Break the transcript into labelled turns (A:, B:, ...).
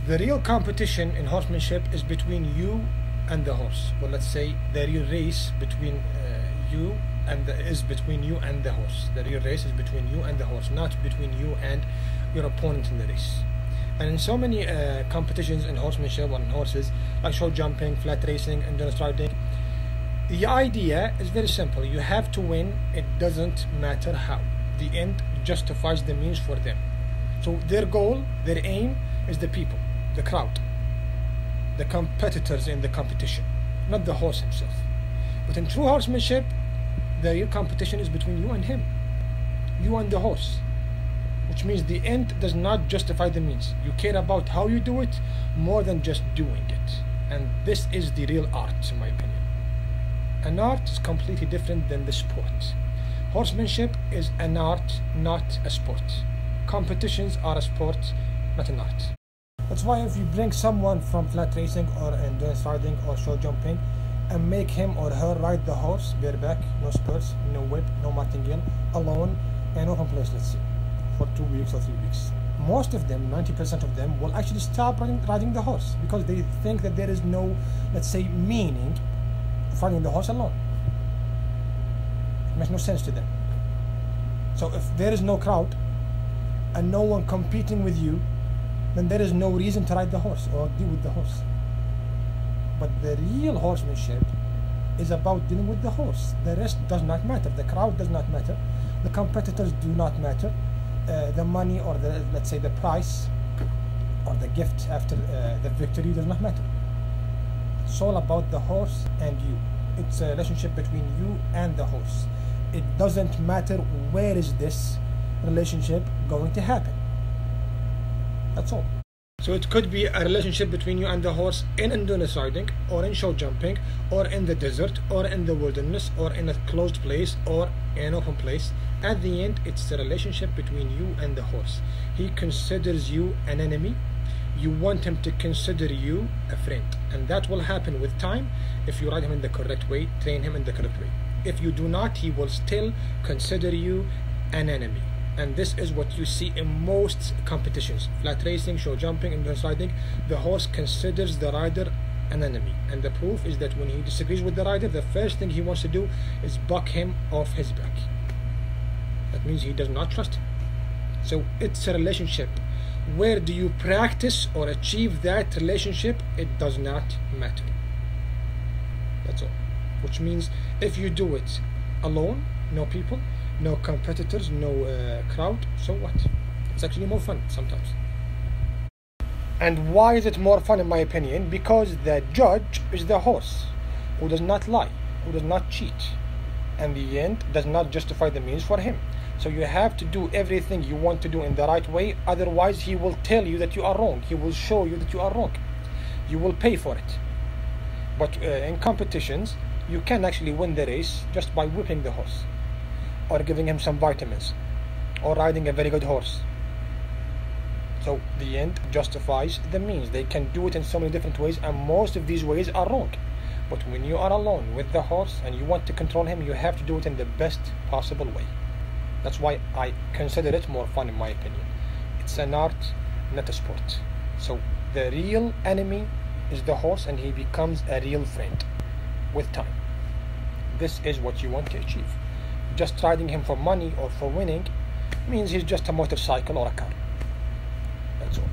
A: The real competition in horsemanship is between you and the horse, or let's say the real race between is between you and the horse. The real race is between you and the horse, not between you and your opponent in the race. And in so many competitions in horsemanship or in horses, like show jumping, flat racing, endurance riding, the idea is very simple. You have to win. It doesn't matter how. The end justifies the means for them. So their goal, their aim is the people, the crowd, the competitors in the competition, not the horse himself. But in true horsemanship, the real competition is between you and him, you and the horse, which means the end does not justify the means. You care about how you do it more than just doing it. And this is the real art, in my opinion. An art is completely different than the sport. Horsemanship is an art, not a sport. Competitions are a sport, not an art. That's why if you bring someone from flat racing or endurance riding or show jumping and make him or her ride the horse bareback, no spurs, no whip, no martingale, alone in an open place, let's say, for 2 weeks or 3 weeks, most of them, 90% of them, will actually stop riding the horse because they think that there is no, let's say, meaning of riding the horse alone. It makes no sense to them. So if there is no crowd and no one competing with you, then there is no reason to ride the horse or deal with the horse. But the real horsemanship is about dealing with the horse. The rest does not matter. The crowd does not matter. The competitors do not matter. The money or the, let's say, the price or the gift after the victory does not matter. It's all about the horse and you. It's a relationship between you and the horse. It doesn't matter where is this relationship going to happen. That's all. So it could be a relationship between you and the horse in endurance riding, or in show jumping, or in the desert, or in the wilderness, or in a closed place, or in an open place. At the end, it's a relationship between you and the horse. He considers you an enemy. You want him to consider you a friend. And that will happen with time if you ride him in the correct way, train him in the correct way. If you do not, he will still consider you an enemy. And this is what you see in most competitions. Flat racing, show jumping, endurance riding. The horse considers the rider an enemy. And the proof is that when he disagrees with the rider, the first thing he wants to do is buck him off his back. That means he does not trust him. So it's a relationship. Where do you practice or achieve that relationship? It does not matter. That's all. Which means if you do it alone, no people, no competitors, no crowd, so what? It's actually more fun sometimes. And why is it more fun in my opinion? Because the judge is the horse, who does not lie, who does not cheat, and the end does not justify the means for him. So you have to do everything you want to do in the right way, otherwise he will tell you that you are wrong. He will show you that you are wrong. You will pay for it. But in competitions, you can actually win the race just by whipping the horse, or giving him some vitamins, or riding a very good horse. So the end justifies the means. They can do it in so many different ways, and most of these ways are wrong. But when you are alone with the horse and you want to control him, you have to do it in the best possible way. That's why I consider it more fun in my opinion. It's an art, not a sport. So the real enemy is the horse, and he becomes a real friend with time. This is what you want to achieve. Just riding him for money or for winning means he's just a motorcycle or a car. That's all.